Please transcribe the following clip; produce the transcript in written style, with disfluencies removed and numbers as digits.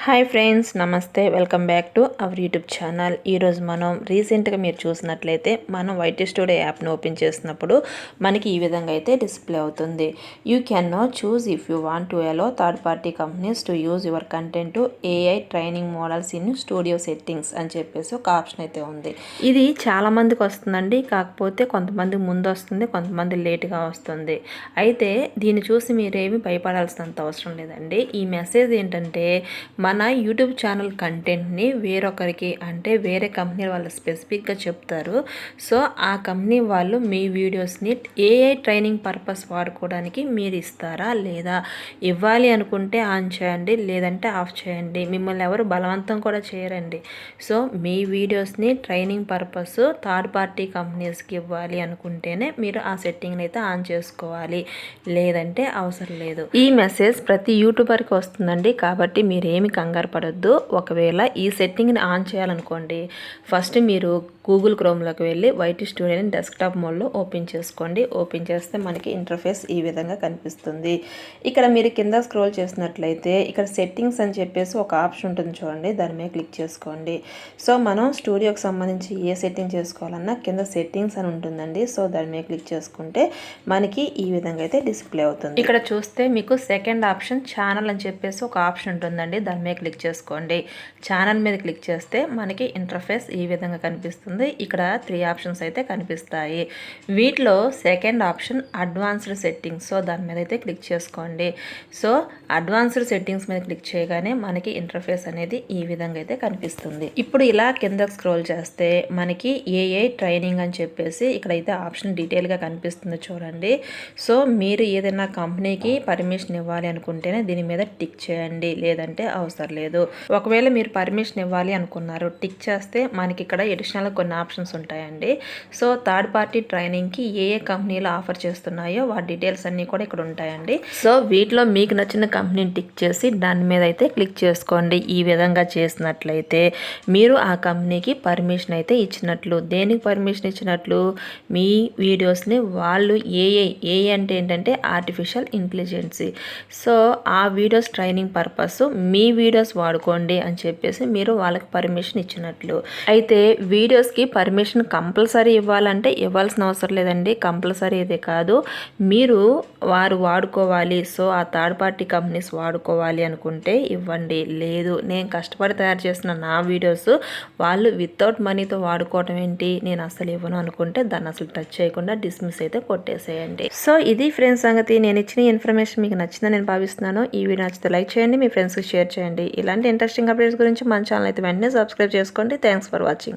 Hi friends, నమస్తే. Welcome back to our YouTube channel. ఈరోజు మనం రీసెంట్గా మీరు చూసినట్లయితే మనం వైటీ స్టూడియో యాప్ను ఓపెన్ చేసినప్పుడు మనకి ఈ విధంగా అయితే డిస్ప్లే అవుతుంది. You can not choose if you want to allow third party companies to use your content to AI training models in studio settings అని చెప్పేసి ఒక ఆప్షన్ అయితే ఉంది. ఇది చాలా మందికి వస్తుందండి. కాకపోతే కొంతమంది ముందు వస్తుంది, కొంతమంది లేట్గా వస్తుంది. అయితే దీన్ని చూసి మీరేమి భయపడాల్సినంత అవసరం లేదండి. ఈ మెసేజ్ ఏంటంటే మన యూట్యూబ్ ఛానల్ కంటెంట్ని వేరొకరికి, అంటే వేరే కంపెనీ వాళ్ళు స్పెసిఫిక్గా చెప్తారు. సో ఆ కంపెనీ వాళ్ళు మీ వీడియోస్ని ఏఐ ట్రైనింగ్ పర్పస్ వాడుకోవడానికి మీరు ఇస్తారా లేదా? ఇవ్వాలి అనుకుంటే ఆన్ చేయండి, లేదంటే ఆఫ్ చేయండి. మిమ్మల్ని ఎవరు బలవంతం కూడా చేయరండి. సో మీ వీడియోస్ని ట్రైనింగ్ పర్పస్ థర్డ్ పార్టీ కంపెనీస్కి ఇవ్వాలి అనుకుంటేనే మీరు ఆ సెట్టింగ్ని అయితే ఆన్ చేసుకోవాలి, లేదంటే అవసరం లేదు. ఈ మెసేజ్ ప్రతి యూట్యూబర్కి వస్తుందండి. కాబట్టి మీరేమి కంగారు పడొద్దు. ఒకవేళ ఈ సెట్టింగ్ని ఆన్ చేయాలనుకోండి, ఫస్ట్ మీరు గూగుల్ క్రోమ్లోకి వెళ్ళి వైటీ స్టూడియోని డెస్క్టాప్ మోడ్లో ఓపెన్ చేసుకోండి. ఓపెన్ చేస్తే మనకి ఇంటర్ఫేస్ ఈ విధంగా కనిపిస్తుంది. ఇక్కడ మీరు కింద స్క్రోల్ చేసినట్లయితే ఇక్కడ సెట్టింగ్స్ అని చెప్పేసి ఒక ఆప్షన్ ఉంటుంది చూడండి, దాని మీద క్లిక్ చేసుకోండి. సో మనం స్టూడియోకి సంబంధించి ఏ సెట్టింగ్ చేసుకోవాలన్నా కింద సెట్టింగ్స్ అని ఉంటుందండి. సో దాని మీద క్లిక్ చేసుకుంటే మనకి ఈ విధంగా అయితే డిస్ప్లే అవుతుంది. ఇక్కడ చూస్తే మీకు సెకండ్ ఆప్షన్ ఛానల్ అని చెప్పేసి ఒక ఆప్షన్ ఉంటుందండి. దాని మీద క్లిక్ చేసుకోండి. ఛానల్ మీద క్లిక్ చేస్తే మనకి ఇంటర్ఫేస్ ఈ విధంగా కనిపిస్తుంది. ఇక్కడ 3 ఆప్షన్స్ అయితే కనిపిస్తాయి. వీటిలో second option advanced settings. So దాని మీద అయితే క్లిక్ చేసుకోండి. సో అడ్వాన్స్డ్ సెట్టింగ్స్ మీద క్లిక్ చేయగానే మనకి ఇంటర్ఫేస్ అనేది ఈ విధంగా అయితే కనిపిస్తుంది. ఇప్పుడు ఇలా కింద స్క్రోల్ చేస్తే మనకి ఏఐ ట్రైనింగ్ అని చెప్పేసి ఇక్కడైతే ఆప్షన్ డీటెయిల్గా కనిపిస్తుంది చూడండి. సో మీరు ఏదైనా కంపెనీకి పర్మిషన్ ఇవ్వాలి అనుకుంటేనే దీని మీద టిక్ చేయండి, లేదంటే అవసరం లేదు. ఒకవేళ మీరు పర్మిషన్ ఇవ్వాలి అనుకున్నారు, టిక్ చేస్తే మనకి ఇక్కడ ఎడిషనల్ కొన్ని ఆప్షన్స్ ఉంటాయండి. సో థర్డ్ పార్టీ ట్రైనింగ్కి ఏ ఏ కంపెనీలు ఆఫర్ చేస్తున్నాయో వాటి డీటెయిల్స్ అన్నీ కూడా ఇక్కడ ఉంటాయండి. సో వీటిలో మీకు నచ్చిన కంపెనీని టిక్ చేసి దాని మీద అయితే క్లిక్ చేసుకోండి. ఈ విధంగా చేసినట్లయితే మీరు ఆ కంపెనీకి పర్మిషన్ అయితే ఇచ్చినట్లు. దేనికి పర్మిషన్ ఇచ్చినట్లు? మీ వీడియోస్ని వాళ్ళు ఏఐ అంటే ఏంటంటే ఆర్టిఫిషియల్ ఇంటెలిజెన్సీ. సో ఆ వీడియోస్ ట్రైనింగ్ పర్పస్ మీ వీడియోస్ వాడుకోండి అని చెప్పేసి మీరు వాళ్ళకి పర్మిషన్ ఇచ్చినట్లు. అయితే వీడియోస్కి పర్మిషన్ కంపల్సరీ ఇవ్వాలంటే ఇవ్వాల్సిన అవసరం లేదండి. కంపల్సరీ ఇదే కాదు, మీరు వారు వాడుకోవాలి, సో ఆ థర్డ్ పార్టీ కంపెనీస్ వాడుకోవాలి అనుకుంటే ఇవ్వండి. లేదు, నేను కష్టపడి తయారు చేసిన నా వీడియోస్ వాళ్ళు వితౌట్ మనీతో వాడుకోవటం ఏంటి, నేను అసలు ఇవ్వను అనుకుంటే దాన్ని అసలు టచ్ చేయకుండా డిస్మిస్ అయితే కొట్టేసేయండి. సో ఇది ఫ్రెండ్స్ సంగతి. నేను ఇచ్చిన ఇన్ఫర్మేషన్ మీకు నచ్చిందని నేను భావిస్తున్నాను. ఈ వీడియో నచ్చితే లైక్ చేయండి, మీ ఫ్రెండ్స్కి షేర్ చేయండి. ఇలాంటి ఇంట్రెస్టింగ్ అప్డేట్స్ గురించి మన ఛానల్ అయితే వెంటనే సబ్స్క్రైబ్ చేసుకోండి. Thanks for watching.